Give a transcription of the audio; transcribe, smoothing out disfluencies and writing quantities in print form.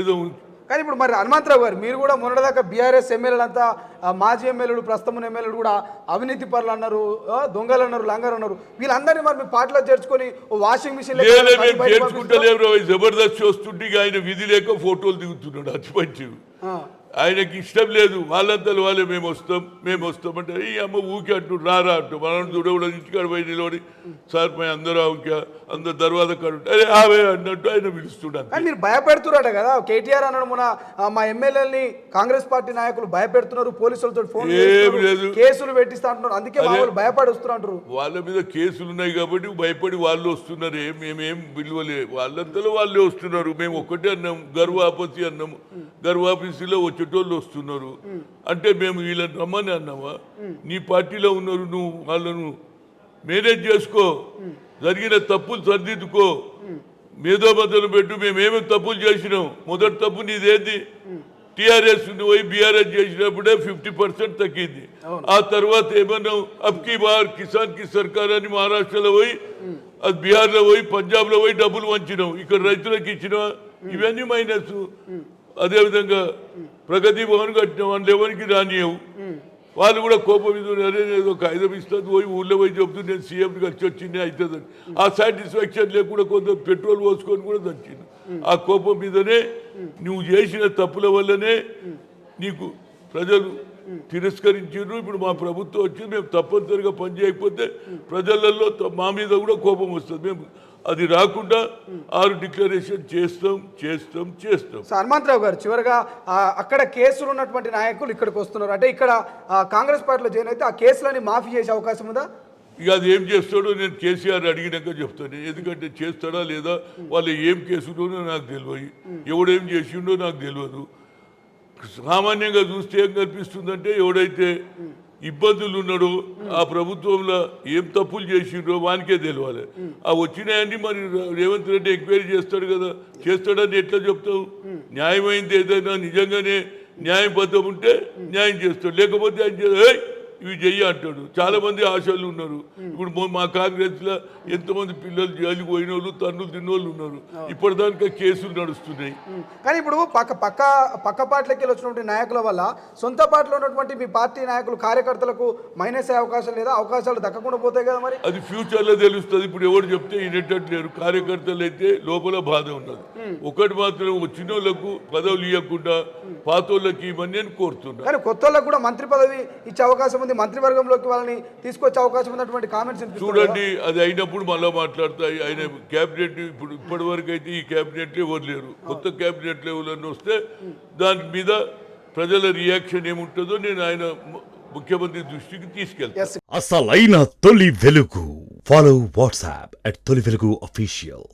ఏదో. కానీ ఇప్పుడు మరి హనుమంతరావు గారు మీరు కూడా మొన్నటిదాకా బీఆర్ఎస్ ఎమ్మెల్యేలు అంతా మాజీ ఎమ్మెల్యేలు ప్రస్తుతం ఎమ్మెల్యేలు కూడా అవినీతి పరులు అన్నారు, దొంగలు అన్నారు, లంగరు అన్నారు. వీళ్ళందరినీ మరి మీ పార్టీలో చేర్చుకొని వాషింగ్ మిషన్ చేర్చుకుంటలేరు. జబర్దస్త్ వస్తుంటే ఆయన విధి లేక ఫోటోలు దిగుతున్నాడు అచ్చిపచ్చి. ఆయనకి ఇష్టం లేదు. వాళ్ళంతా వాళ్ళే మేము వస్తాం అంటే ఈ అమ్మ ఊకే అంటూ రారా అంటూ మనం చూడకూడ ఇంటికాడ పోయి నిలబడి సార్ మేము అందరూ అందరు దర్వాజా కాడు అరే ఆవే అన్నట్టు ఆయన పిలుస్తున్నాడు. కానీ మీరు భయపెడుతున్నారట కదా, కేటీఆర్ అన్నాడు మన మా ఎమ్మెల్యేలని కాంగ్రెస్ పార్టీ నాయకులు భయపెడుతున్నారు, పోలీసులతో ఫోన్ కేసులు పెట్టిస్తా అంటున్నారు, అందుకే వాళ్ళు భయపడి వస్తున్నారు. వాళ్ళ మీద కేసులు ఉన్నాయి కాబట్టి భయపడి వాళ్ళు వస్తున్నారు. మేమేం విలువలే, వాళ్ళంతలో వాళ్ళే వస్తున్నారు. మేము ఒక్కటే అన్నాము, గర్వాపసి అన్నాము. గర్వాపసిలో వచ్చేటోళ్ళు వస్తున్నారు అంటే మేము వీళ్ళని రమ్మని అన్నావా? నీ పార్టీలో ఉన్నారు, నువ్వు వాళ్ళను మేనేజ్ చేసుకో, జరిగిన తప్పులు సరిదిద్దుకో, మేధోమతులు పెట్టు. మేమేమేమి తప్పులు చేసినాం? మొదటి తప్పు నీదేంది? టీఆర్ఎస్ పోయి బీఆర్ఎస్ చేసినప్పుడే 50% తగ్గింది. ఆ తర్వాత ఏమన్నావు? అబ్కి బార్ కిసాన్ కి సర్కార్ అని మహారాష్ట్రలో పోయి, అది బీహార్లో పోయి, పంజాబ్లో పోయి డబ్బులు వంచినావు. ఇక్కడ రైతులకు ఇచ్చినావా? ఇవన్నీ మైనస్. అదేవిధంగా ప్రగతి భవన్ కట్టిన వాళ్ళు ఎవరికి రానియవు. వాళ్ళు కూడా కోపం మీద ఏదో కాగితం ఇస్తుంది, పోయి ఊళ్ళో పోయి చెప్తూ నేను సీఎంని కలిసి వచ్చింది అవుతుందని. ఆ సాటిస్ఫాక్షన్ లేకుండా కొంత పెట్రోల్ పోసుకొని కూడా తెచ్చింది. ఆ కోపం మీదనే నువ్వు చేసిన తప్పుల వల్లనే నీకు ప్రజలు తిరస్కరించారు. ఇప్పుడు మా ప్రభుత్వం వచ్చి మేము తప్పనిసరిగా పనిచేయకపోతే ప్రజలలో మా మీద కూడా కోపం వస్తుంది. మేము అది రాకుండా 6 డిక్లరేషన్ చేస్తాం. హనుమంతరావు గారు చివరిగా అక్కడ కేసులు ఉన్నటువంటి నాయకులు ఇక్కడికి వస్తున్నారు అంటే ఇక్కడ కాంగ్రెస్ పార్టీలో జాయిన్ అయితే ఆ కేసులని మాఫీ చేసే అవకాశం ఉందా? ఇక అది ఏం చేస్తాడో నేను కేసీఆర్ అడిగినాక చెప్తాను. ఎందుకంటే చేస్తాడా లేదా, వాళ్ళు ఏం కేసులోనో నాకు తెలియదు, ఎవడేం చేసిండో నాకు తెలియదు. సామాన్యంగా చూస్తే ఏం కనిపిస్తుందంటే ఎవడైతే ఇబ్బందులు ఉన్నాడో ఆ ప్రభుత్వంలో ఏం తప్పులు చేసిండ్రో వానికే తెలియాలి. ఆ వచ్చినాయని మరి రేవంత్ రెడ్డి ఎంక్వైరీ చేస్తాడు కదా, చేస్తాడని ఎట్లా చెప్తావు? న్యాయమైంది ఏదైనా నిజంగానే న్యాయబద్ధం ఉంటే న్యాయం చేస్తాడు, లేకపోతే ఆయన ఇవి చెయ్యి అంటాడు. చాలా మంది ఆశలు ఉన్నారు. ఇప్పుడు మా కాంగ్రెస్ లో ఎంతమంది పిల్లలు జైలుకు పోయిన వాళ్ళు, తన్నులు తిన్నోళ్ళు ఉన్నారు. ఇప్పటిదాకా కేసులు నడుస్తున్నాయి. కానీ ఇప్పుడు పక్క పార్టీలకి వచ్చినటువంటి నాయకుల వల్ల సొంత పార్టీలో ఉన్నటువంటి మీ పార్టీ నాయకులు కార్యకర్తలకు మైనస్ అయ్యే అవకాశం లేదా? అవకాశాలు దక్కకుండా పోతాయి కదా మరి. అది ఫ్యూచర్ లో తెలుస్తుంది. ఇప్పుడు ఎవరు చెప్తే వినేటట్టు లేరు. కార్యకర్తలు అయితే లోపల బాధ ఉన్నది. ఒకటి మాత్రం వచ్చిన వాళ్ళకు పదవులు ఇవ్వకుండా పాతోళ్ళకి ఇవన్నీ కోరుతున్నారు. కానీ కొత్త వాళ్ళకు కూడా మంత్రి పదవి ఇచ్చే అవకాశం, మంత్రివర్గంలోకి వాళ్ళని తీసుకొచ్చే అవకాశం ఉన్నటువంటి కామెంట్స్ చూడండి. అది అయినప్పుడు మళ్ళీ మాట్లాడతాయి. ఆయన క్యాబినెట్ ఇప్పటి వరకు అయితే ఈ క్యాబినెట్ ఎవరు లేరు. కొత్త క్యాబినెట్ లెవెల్ అని వస్తే దాని మీద ప్రజల రియాక్షన్ ఏముంటుందో నేను ఆయన ముఖ్యమంత్రి దృష్టికి తీసుకెళ్తాను. అసలైన తొలి వెలుగు. ఫాలో వాట్సాప్ @తొలి వెలుగు official.